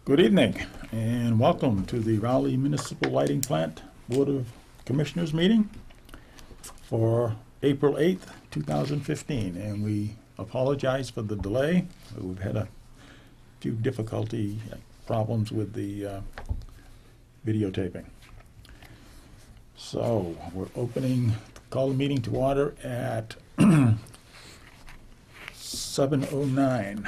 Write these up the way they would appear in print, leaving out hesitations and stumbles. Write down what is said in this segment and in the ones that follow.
Good evening, and welcome to the Raleigh Municipal Lighting Plant Board of Commissioners meeting for April 8th, 2015. And we apologize for the delay. We've had a few difficulty problems with the videotaping. So we're call the meeting to order at 7:09.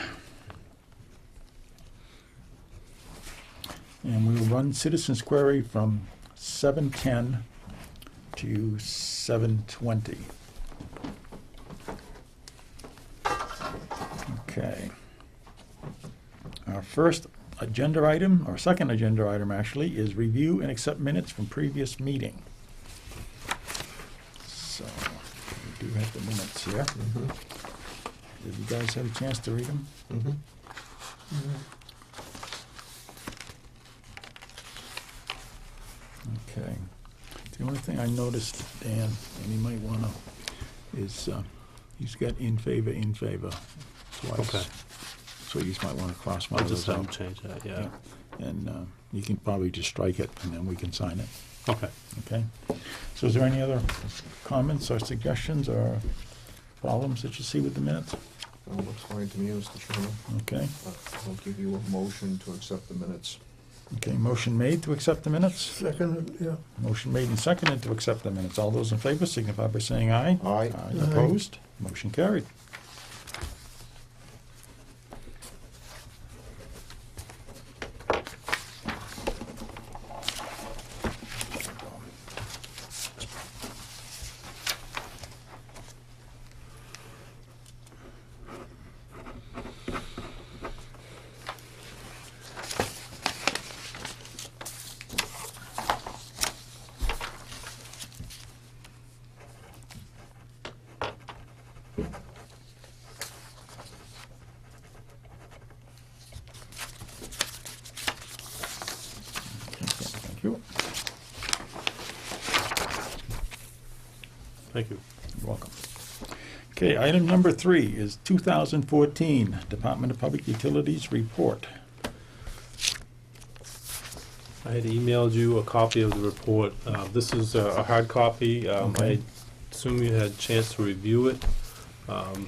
And we'll run citizens query from 7:10 to 7:20. Okay. Our first agenda item, or second agenda item actually, is review and accept minutes from previous meeting. So, we do have the minutes here. Did you guys have a chance to read them? Okay. The only thing I noticed, Dan, and you might want to, is he's got in favor twice. Okay. So you just might want to cross one I'll of just those out. change that, yeah. And you can probably just strike it, and then we can sign it. Okay. Okay? So is there any other comments or suggestions or problems that you see with the minutes? Well, looks fine to me, Mr. Chairman. Okay. I'll give you a motion to accept the minutes. Okay, motion made to accept the minutes? Second, yeah. Motion made and seconded to accept the minutes. All those in favor signify by saying aye. Aye. Opposed? Motion carried. Thank you. Thank you. You're welcome. Okay, item number 3 is 2014 Department of Public Utilities report. I had emailed you a copy of the report. This is a hard copy. Okay. I assume you had a chance to review it.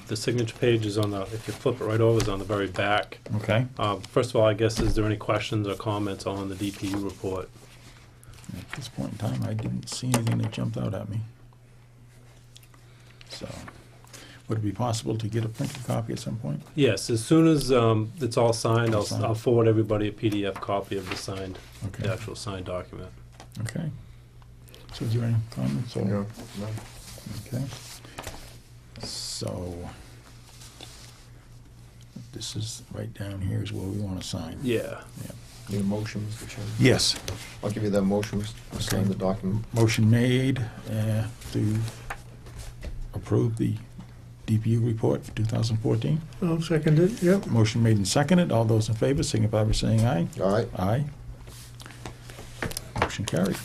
The signature page is on the, if you flip it right over, is on the very back. Okay. First of all, I guess, is there any questions or comments on the DPU report? At this point in time, I didn't see anything that jumped out at me. So, would it be possible to get a printed copy at some point? Yes, as soon as it's all signed, Signed. I'll forward everybody a PDF copy of the signed, Okay. the actual signed document. Okay. So, is there any comments? Or? No. Okay. So, this is right down here is where we want to sign. Yeah. Need a motion, Mr. Chairman? Yes. I'll give you that motion to sign the document. Motion made to approve the DPU report for 2014. I'll second it, yep. Motion made and seconded. All those in favor signify by saying aye. Aye. Aye. Motion carried.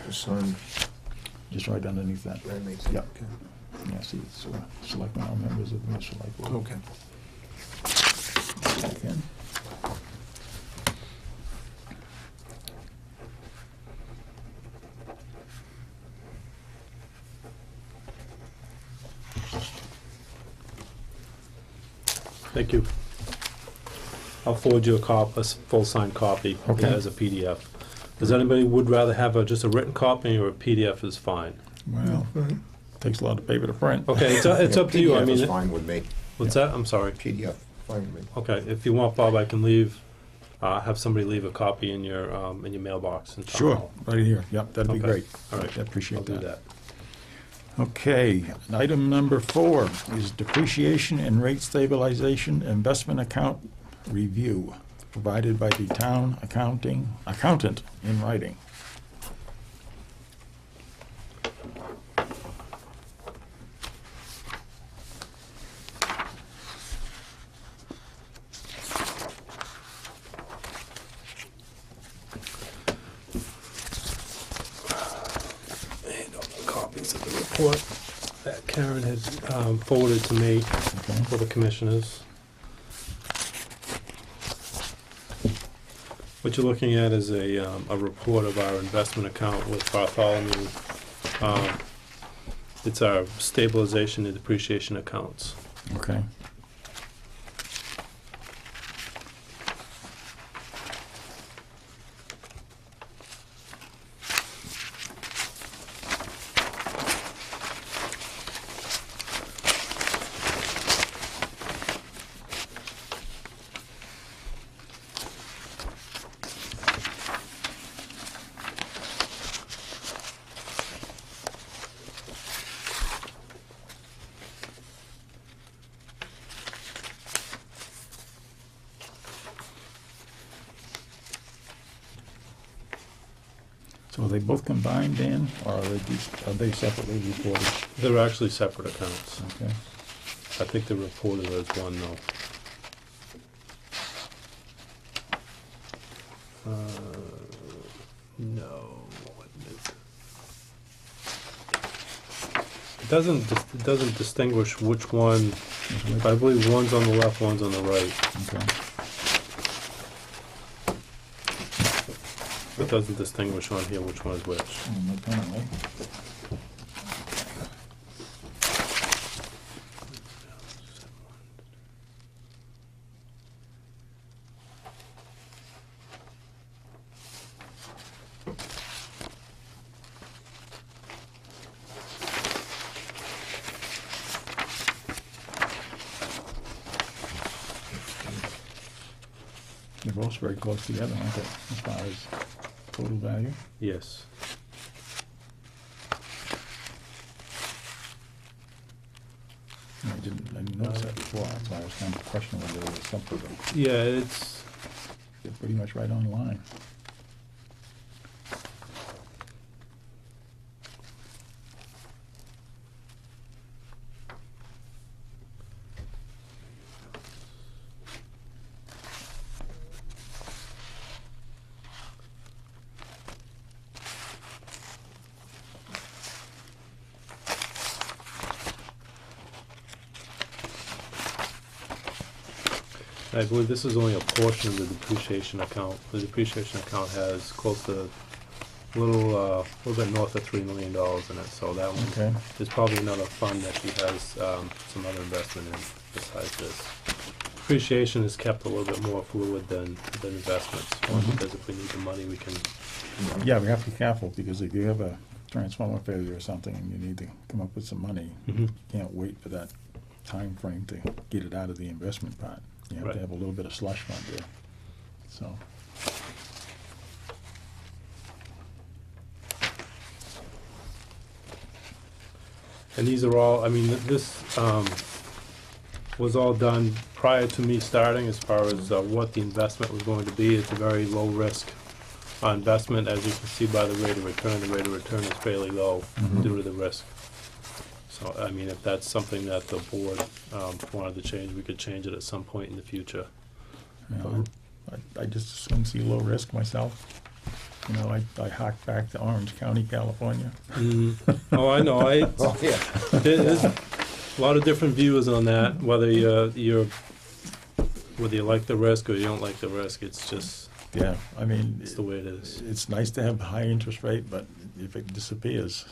Just sign Just right underneath that. right next Yep. Yeah, see, it's selectmen are members of the municipal light board. Okay. Okay. Thank you. I'll forward you a full signed copy Okay. as a PDF. Does anybody would rather have just a written copy, or a PDF is fine? Well, Right. takes a lot of paper to print. Okay, it's up to you. I PDF is mean, fine with me. what's that? I'm sorry. PDF, fine with me. Okay, if you want, Bob, I can have somebody leave a copy in your mailbox in town Sure, hall. right here. Yep, that'd be Okay. great. All right. I appreciate I'll do that. that. Okay, and item number 4 is depreciation and rate stabilization investment account review, provided by the town accountant in writing. copies of the report that Karen had forwarded to me Okay. for the commissioners. What you're looking at is a report of our investment account with Bartholomew. It's our stabilization and depreciation accounts. Okay. So are they both combined, Dan, or are they separately reported? They're actually separate accounts. Okay. I think they're reported as one though. No. It doesn't distinguish which one. I believe one's on the left, one's on the right. Okay. It doesn't distinguish on here which one is which. Apparently. They're both very close together, aren't they, as far as total value? Yes. I didn't notice that before, that's why I was kind of questioning whether there was something, but Yeah, it's, they're pretty much right on line. I believe this is only a portion of the depreciation account. The depreciation account has close to a little bit north of $3 million in it, so that one, Okay, there's probably another fund that she has some other investment in besides this. Depreciation is kept a little bit more fluid than investments, only Mhm. because if we need the money, we can, yeah, we have to be careful, because if you have a transformer failure or something, and you need to come up with some money, you can't wait for that time frame to get it out of the investment part. You have Right. to have a little bit of slush fund there, so. And these are all, I mean, this was all done prior to me starting as far as what the investment was going to be. It's a very low risk investment, as you can see by the rate of return. The rate of return is fairly low Mhm. due to the risk. So, I mean, if that's something that the board wanted to change, we could change it at some point in the future. You know, I just as soon see low risk myself. You know, I hark back to Orange County, California. Oh, I know, Oh, yeah. there's a lot of different views on that, whether whether you like the risk or you don't like the risk. It's just, Yeah, I mean, it's the way it is. it's nice to have a high interest rate, but if it disappears,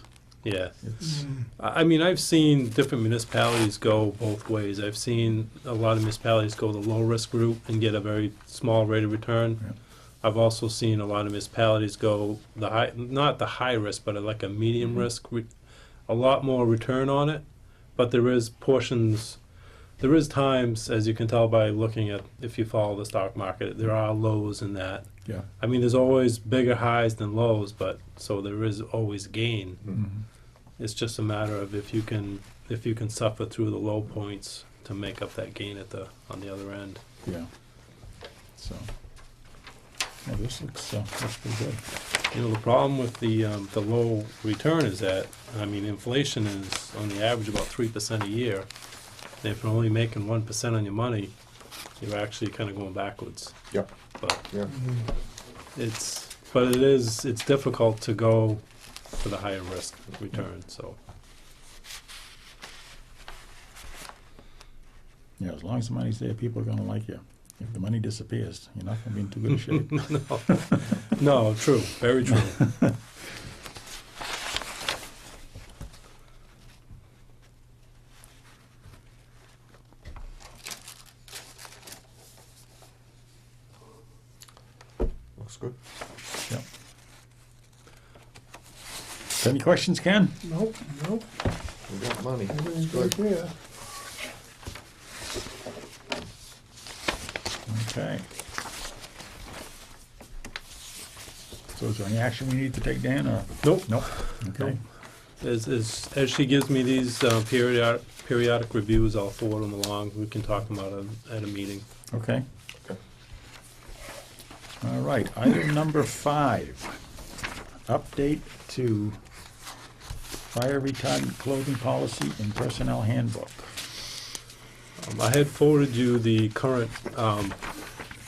Yeah. it's, I mean, I've seen different municipalities go both ways. I've seen a lot of municipalities go the low-risk route and get a very small rate of return. Yeah. I've also seen a lot of municipalities go the high, not the high risk, but like a medium risk, a lot more return on it. But there is portions, there is times, as you can tell by looking at, if you follow the stock market, there are lows in that. yeah. I mean, there's always bigger highs than lows, but, so there is always gain. Mhm. It's just a matter of if you can suffer through the low points to make up that gain on the other end. Yeah. So, yeah, this looks pretty good. You know, the problem with the low return is that, I mean, inflation is on the average about 3% a year. And if you're only making 1% on your money, you're actually kind of going backwards. Yep. But Yeah. it's difficult to go for the higher risk return, so. Yeah, as long as the money's there, people are gonna like you. If the money disappears, you're not gonna be in too good a shape. No, true, very true. Looks good. Yep. Any questions, Ken? Nope, nope, We got money. It's everything's right good. there. Okay. So is there any action we need to take, Dan, or? Nope. Nope. Okay. As she gives me these periodic reviews, I'll forward them along. We can talk about them at a meeting. Okay. Okay. All right, item number 5, update to fire retardant clothing policy and personnel handbook. I had forwarded you the current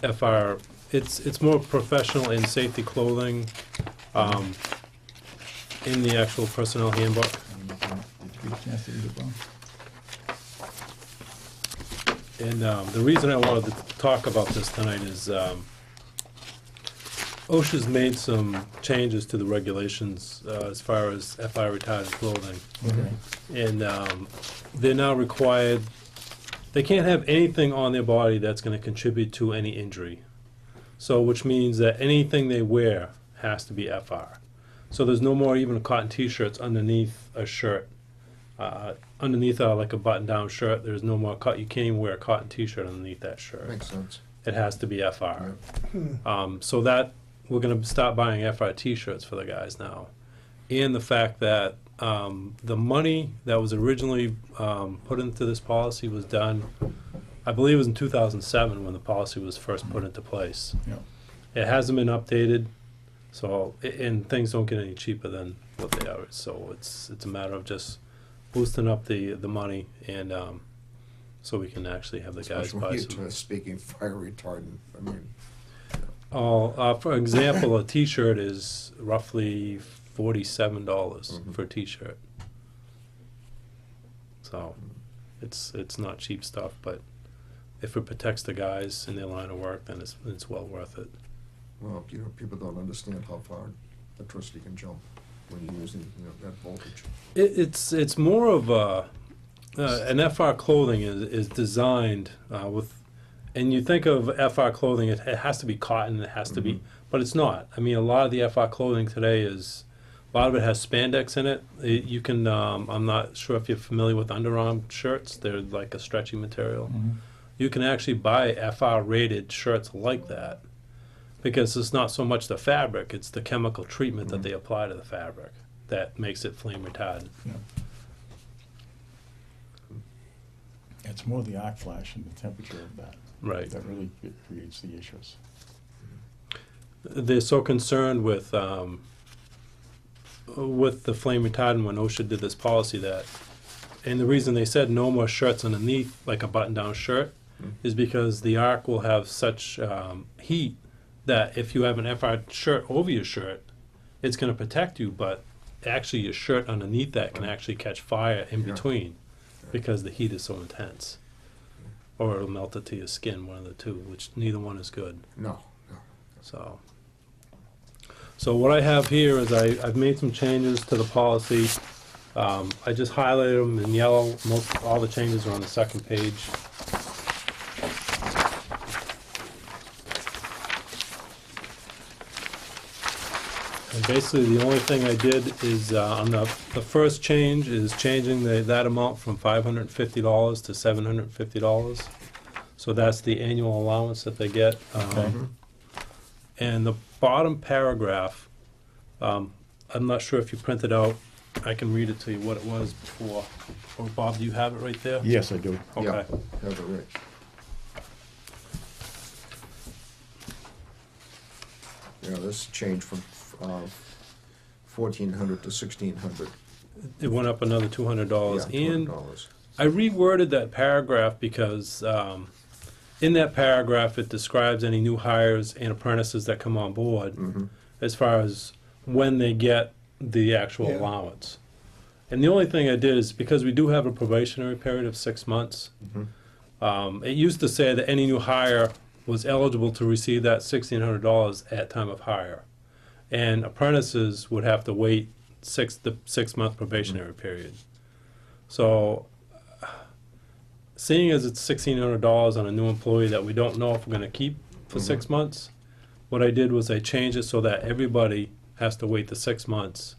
FR. It's more professional and safety clothing in the actual personnel handbook. Did you get a chance to read it, Bob? And the reason I wanted to talk about this tonight is OSHA's made some changes to the regulations as far as FI retardant clothing. Okay. And they're now required, they can't have anything on their body that's going to contribute to any injury. So, which means that anything they wear has to be FR. So there's no more even cotton t-shirts underneath a shirt. Underneath like a button-down shirt, there's no more cut. You can't even wear a cotton t-shirt underneath that shirt. Makes sense. It has to be FR. Yeah. So that we're going to start buying FR t-shirts for the guys now, and the fact that the money that was originally put into this policy was done, I believe it was in 2007 when the policy was first put into place. Yeah. It hasn't been updated, so and things don't get any cheaper than what they are. So it's a matter of just boosting up the money, and so we can actually have the guys Especially buy when some. you're speaking fire retardant. I mean, For example, a T-shirt is roughly $47 Mhm. for a T-shirt. So it's not cheap stuff, but if it protects the guys in their line of work, then it's well worth it. well, people don't understand how far electricity can jump when you're using that voltage. It's more of a an FR clothing is designed with, and you think of FR clothing, it has to be cotton, it has to be, Mhm. but it's not. I mean, a lot of the FR clothing today is, a lot of it has spandex in it. You can, I'm not sure if you're familiar with underarm shirts. They're like a stretchy material. Mhm. You can actually buy FR rated shirts like that, because it's not so much the fabric, it's the chemical treatment that Mhm. they apply to the fabric that makes it flame retardant. Yeah. It's more the arc flash and the temperature of that Right. that really creates the issues. They're so concerned with the flame retardant when OSHA did this policy that, and the reason they said no more shirts underneath like a button-down shirt Mhm. is because the arc will have such heat that if you have an FR shirt over your shirt, it's going to protect you, but actually your shirt underneath that can actually catch fire in Yeah. between because the heat is so intense. Or it'll melt it to your skin, one of the two, which neither one is good. No, no. So what I have here is I've made some changes to the policy. I just highlighted them in yellow. All the changes are on the second page. And basically, the only thing I did is on the first change is changing that amount from $550 to $750. So that's the annual allowance that they get. Okay. And the bottom paragraph, I'm not sure if you printed out, I can read it to you what it was before. Or Bob, do you have it right there? Yes, I do. Okay. Yeah, have it right. Yeah, this changed from 1,400 to 1,600. It went up another $200. Yeah, And $200. I reworded that paragraph because in that paragraph it describes any new hires and apprentices that come on board Mhm. as far as when they get the actual Yeah. allowance. And the only thing I did is, because we do have a probationary period of 6 months, it used to say that any new hire was eligible to receive that $1,600 at time of hire. And apprentices would have to wait the 6-month probationary period. So, seeing as it's $1,600 on a new employee that we don't know if we're gonna keep for 6 months, what I did was I changed it so that everybody has to wait the 6 months.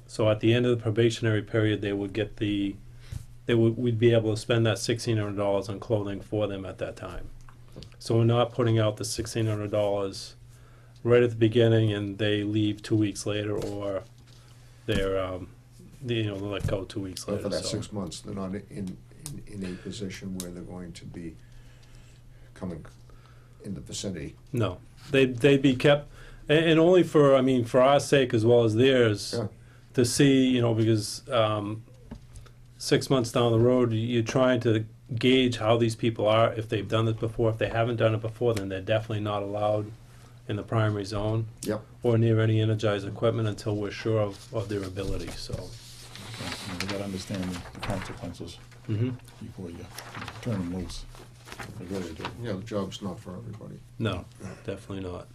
So at the end of the probationary period, they would get we'd be able to spend that $1,600 on clothing for them at that time. So we're not putting out the $1,600 right at the beginning and they leave 2 weeks later, or they're they're let go 2 weeks But later. for that so. 6 months, they're not in a position where they're going to be coming in the vicinity. No, they'd be kept, and only for, I mean, for our sake as well as theirs, Yeah. to see, because 6 months down the road, you're trying to gauge how these people are, if they've done this before. If they haven't done it before, then they're definitely not allowed in the primary zone Yep. or near any energized equipment until we're sure of their ability, so. You gotta understand the consequences Mhm. before you turn them loose. You really do, Yeah, the job's not for everybody. No, definitely not.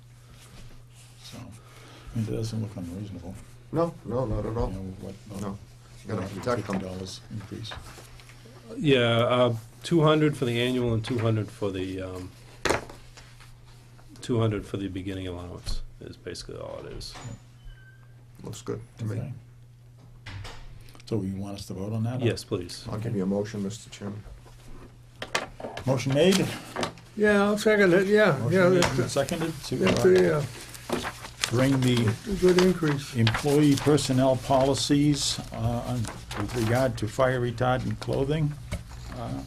so. I mean, it doesn't look unreasonable. No, not at all. No. You gotta protect them. $50 increase. Yeah, 200 for the annual and 200 for the 200 for the beginning allowance is basically all it is. Looks good to me. Okay. So you want us to vote on that? or- Yes, please. I'll give you a motion, Mr. Chairman. Motion made? Yeah, I'll second it, yeah, Motion yeah, made and that's seconded that's to a bring the good increase. employee personnel policies with regard to fire retardant clothing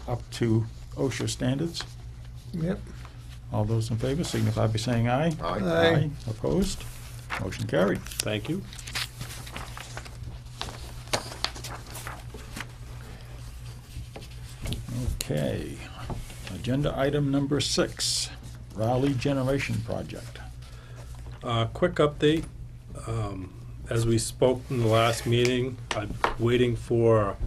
up to OSHA standards. Yep, All those in favor signify by saying aye. Aye. Aye. Opposed? Motion carried. Thank you. Okay. Agenda item number 6, Raleigh Generation Project. Quick update. As we spoke in the last meeting, I'm waiting for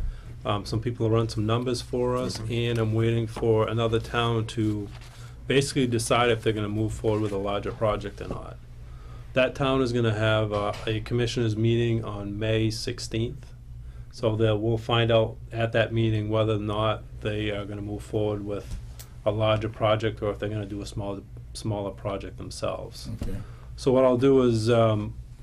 some people to run some numbers for us, and I'm waiting for another town to basically decide if they're gonna move forward with a larger project or not. That town is gonna have a commissioners meeting on May 16th. So that we'll find out at that meeting whether or not they are gonna move forward with a larger project, or if they're gonna do a smaller project themselves. Okay. So what I'll do is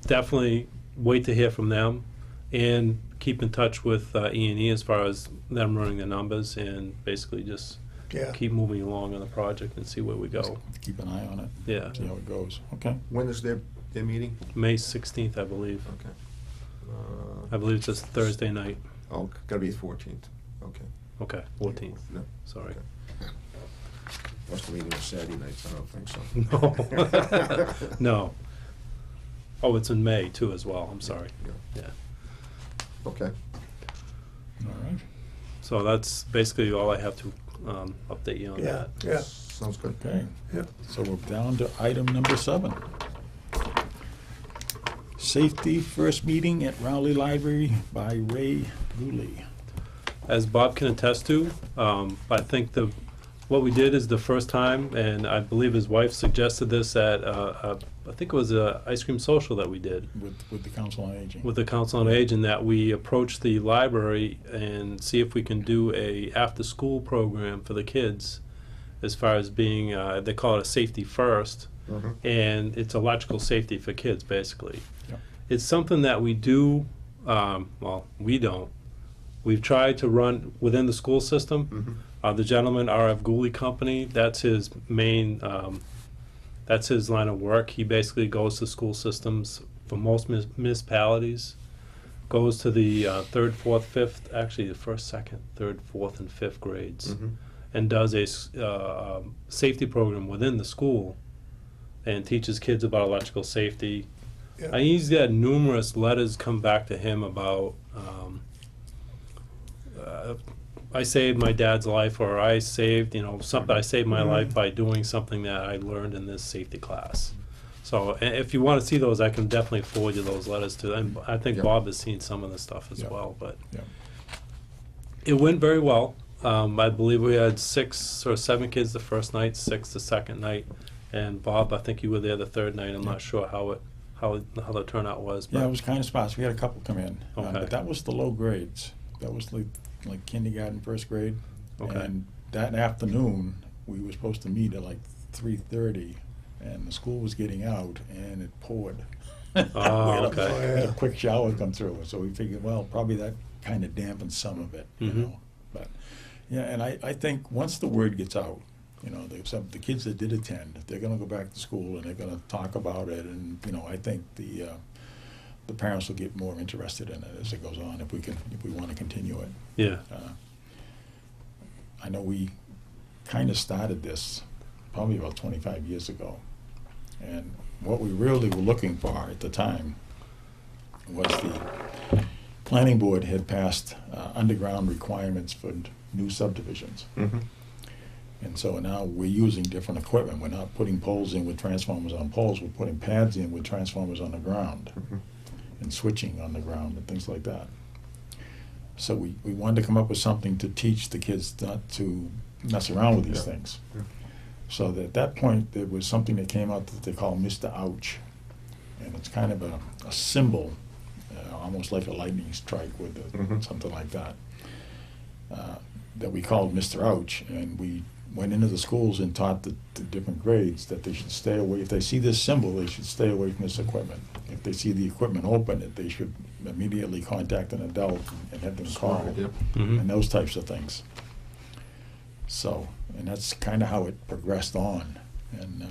definitely wait to hear from them, and keep in touch with E&E as far as them running the numbers, and basically just yeah. keep moving along on the project and see where we go. Keep an eye on it. Yeah, See how it goes. Okay. When is their meeting? May 16th, I believe. Okay. I believe it's just Thursday night. Oh, gotta be the 14th. Okay. Okay, 14th, No, sorry. What's the meeting on Saturday nights? I don't think so. No. No. Oh, it's in May too as well, I'm sorry. Yeah. Yeah. Okay. All right. So that's basically all I have to update you on Yeah, that. yeah, Sounds good. Okay. Yep. So we're down to item number 7. Safety first meeting at Raleigh Library by Ray Dooley. As Bob can attest to, I think what we did is the first time, and I believe his wife suggested this at, I think it was a ice cream social that we did With the Council on Aging. with the Council on Aging, that we approach the library and see if we can do a after-school program for the kids, as far as being, they call it a safety first, Mhm. and it's electrical safety for kids, basically. Yep. It's something that we do, well, we don't. We've tried to run within the school system. Mhm. The gentleman, R.F. Gooley Company, that's his main, that's his line of work. He basically goes to school systems for most municipalities, goes to the 3rd, 4th, 5th, actually the 1st, 2nd, 3rd, 4th, and 5th grades, Mhm. and does a safety program within the school and teaches kids about electrical safety. Yeah. He's got numerous letters come back to him about, I saved my dad's life, or I saved, something, I saved my life by doing something that I learned in this safety class. So if you want to see those, I can definitely forward you those letters to them. I think Yeah. Bob has seen some of the stuff as Yeah. well, but Yeah. it went very well. I believe we had 6 or 7 kids the first night, 6 the second night, and Bob, I think you were there the third night. I'm Yeah. not sure how the turnout was. But Yeah, it was kind of sparse. We had a couple come in, Okay. but that was the low grades. That was like kindergarten, first grade. Okay. And that afternoon, we were supposed to meet at like 3:30, and the school was getting out, and it poured. Oh, We had a- okay. had a quick shower come through, so we figured, well, probably that kind of dampens some of it, you Mhm. know. But yeah, and I think once the word gets out, you know, the kids that did attend, they're going to go back to school and they're going to talk about it, and you know, I think the parents will get more interested in it as it goes on if we want to continue it. Yeah. I know we kind of started this probably about 25 years ago, and what we really were looking for at the time was the planning board had passed underground requirements for new subdivisions. Mm-hmm. And so now we're using different equipment. We're not putting poles in with transformers on poles. We're putting pads in with transformers on the ground and switching on the ground and things like that. So we wanted to come up with something to teach the kids not to mess around with these Yeah. things. Yeah. So at that point, there was something that came out that they call Mr. Ouch. And it's kind of a symbol, almost like a lightning strike with Mhm. something like that, that we called Mr. Ouch. And we went into the schools and taught the different grades that they should stay away. If they see this symbol, they should stay away from this equipment. If they see the equipment open, that they should immediately contact an adult and have them call, Smart idea. Mhm. and those types of things. So, and that's kind of how it progressed on. And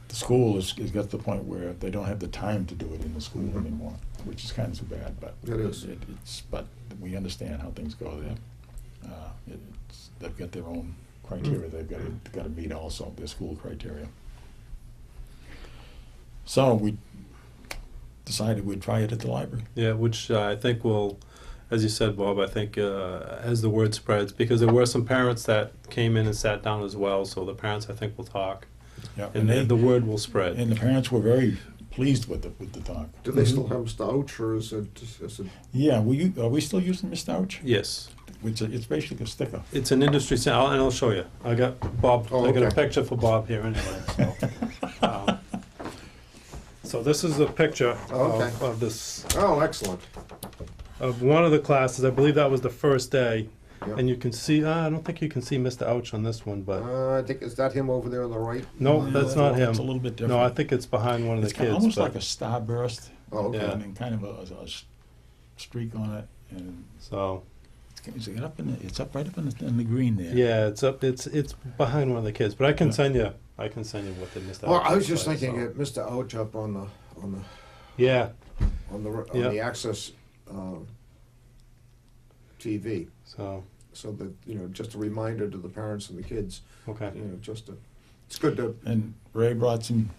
the school is got to the point where they don't have the time to do it in the school Mhm. anymore, which is kind of too bad. But It is. but we understand how things go there. They've got their own criteria. They've got to meet also their school criteria. So we decided we'd try it at the library. Yeah, which I think will, as you said, Bob, I think as the word spreads, because there were some parents that came in and sat down as well, so the parents, I think, will talk, Yeah, and the word will spread. and the parents were very pleased with the talk. Do they still have Mr. Ouch, or is it? Yeah, are we still using Mr. Ouch? Yes. It's basically a sticker. It's an industry and I'll show you. I got Bob. Oh, I got a okay. picture for Bob here anyway. So this is a picture Oh, okay. of this Oh, excellent. of one of the classes. I believe that was the first day, Yep. and you can see. I don't think you can see Mr. Ouch on this one, but I think, is that him over there on the right? no, that's not him. It's a little bit different. No, I think it's behind one of the It's kind of kids. almost but- like a starburst, Oh, okay. Yeah. and then kind of a streak on it, and So it's up right up in the green there. yeah, it's up. It's behind one of the kids, but I can send you. I can send you what the Mr. Well, Ouch I was looks just like, thinking so. that Mr. Ouch up on the Yeah. on Yeah. the Access TV, So so that just a reminder to the parents and the kids. okay. It's good to. And Ray brought some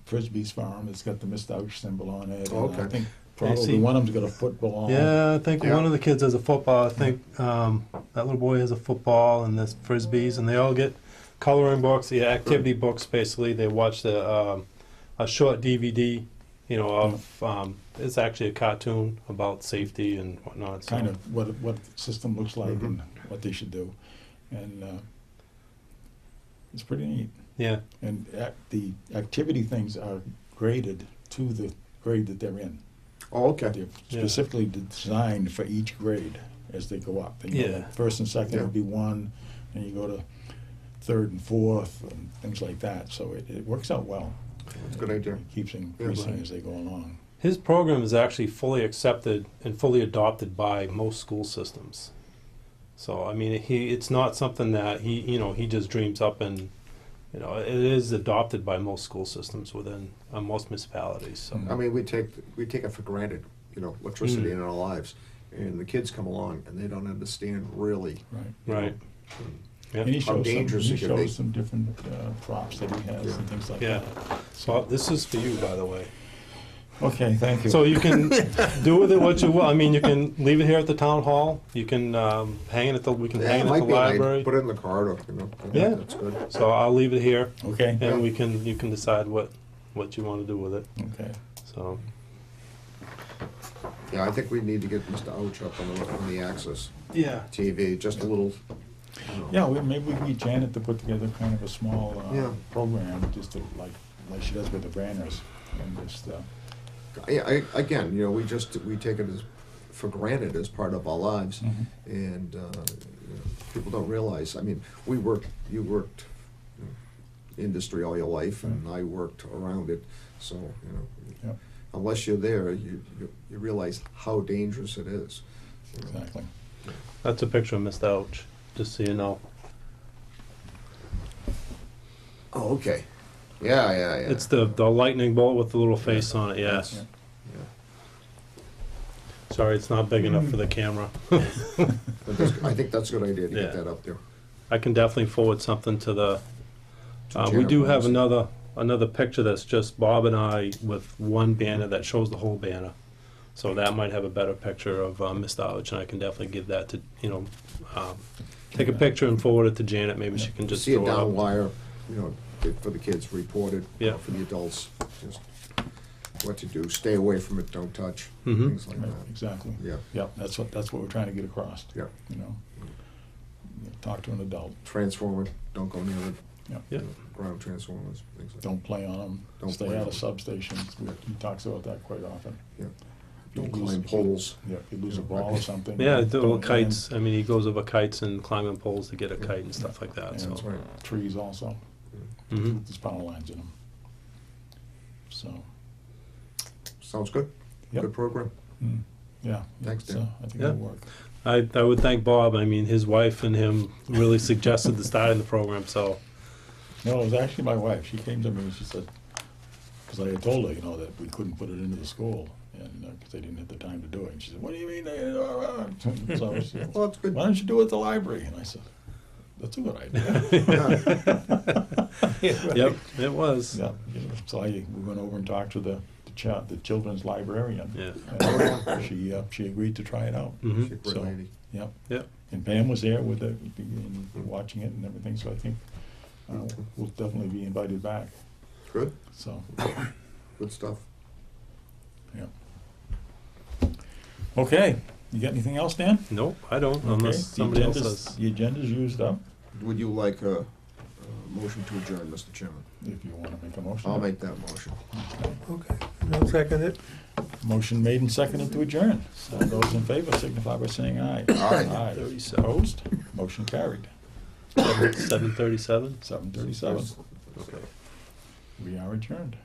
frisbees for him. It's got the Mr. Ouch symbol on it. Oh, and I okay. think see. probably one of them's got a football. Yeah, I think Yeah. one of the kids has a football. I think that little boy has a football and there's frisbees, and they all get coloring books, the activity books. Basically, they watch a short DVD, of it's actually a cartoon about safety and whatnot. So. Kind of what the system looks like Mhm. and what they should do, and it's pretty neat. Yeah, And the activity things are graded to the grade that they're in. Oh, okay. They're Yeah. specifically designed for each grade as they go up. And, Yeah. First and second Yeah. would be one, and you go to third and fourth and things like that. So it works out well. That's a good idea. It keeps increasing right. as they go along. his program is actually fully accepted and fully adopted by most school systems. So I mean, it's not something that he just dreams up, and it is adopted by most school systems within most municipalities. So. Mm. I mean, we take it for granted, electricity in our lives, and the kids come along and they don't understand really. Right. Right. Yeah. And he How shows dangerous it could be. some different props that he has Yeah. and things like Yeah. that. So this is for you, by the way. Okay, thank you. So you can do with it what you will. I mean, you can leave it here at the town hall. You can hang it at the. We can hang it it at might the be nice. library. Put it in the car, Yeah. That's good. So I'll leave it here, Okay. and you can decide what what you want to do with it. Okay. So, Yeah, I think we need to get Mr. Ouch up on the Access yeah. TV, just a little. Yeah, maybe we can get Janet to put together kind of a small Yeah. program, just to, like she does with the Branners, and just, Again, you know, we take it as, for granted as part of our lives, Mhm. and, you know, people don't realize, I mean, you worked you know, industry all your life, and I worked around it, so, you know, yeah, unless you're there, you realize how dangerous it is. You know. exactly. That's a picture of Mr. Ouch, just so you know. Oh, okay. Yeah. It's the lightning bolt with the little face on it, yes. Yeah. Yeah. Sorry, it's not big enough for the camera. But I think that's a good idea to get Yeah. that up there. I can definitely forward something to the, To we Janet do have Rose. another picture that's just Bob and I with one banner that shows the whole banner. So that might have a better picture of Mr. Ouch, and I can definitely give that to, take a picture and forward it to Janet. Maybe she can just See a throw it down up. wire, you know, for the kids, report it. Yeah. For the adults, just what to do, stay away from it, don't touch, Mhm. things like Right, that. exactly. Yeah, Yeah, that's what we're trying to get across, yeah. you know. Talk to an adult, Transformer, don't go near it. yeah. Yeah. Ground transformers, things like that. Don't play on them, Don't stay play out on of 'em. substations, he talks about that quite often. Yeah. If you Don't lose- climb poles. Yeah, if you lose a ball or something. Yeah, the little don't kites. I mean, he goes over kites and climbing poles to get a kite and stuff like that. land. So. That's right. And trees also, Mhm. there's power lines in them. So, Sounds good. Yep. Good program. yeah. Thanks, so Dan. I think Yeah. it'll work. I would thank Bob. I mean, his wife and him really suggested the starting the program. So, No, it was actually my wife. She came to me and she said, because I had told her, that we couldn't put it into the school, and because they didn't have the time to do it. And she said, "What do you mean?" So she said, Well, that's good. "Why don't you do it at the library?" And I said, "That's a good idea." yep, it was. Yeah. So we went over and talked to the children's librarian. Yeah. And she agreed to try it out. She's a hmm great So- lady. Yep. Yep. And Pam was there with it, and watching it and everything. So I think we'll definitely be invited back. Good, So. good stuff. Yeah. Okay, you got anything else, Dan? Nope, I don't. Okay, Unless the somebody else agenda's- does. The agenda's used up, Would you like a motion to adjourn, Mr. Chairman? if you want to make a motion. I'll make that motion. Okay, I'll second it. Motion made and seconded to adjourn. All those in favor signify by saying aye. Aye. 37. Opposed? Motion carried. 7:37. 7:37. Okay. We are adjourned.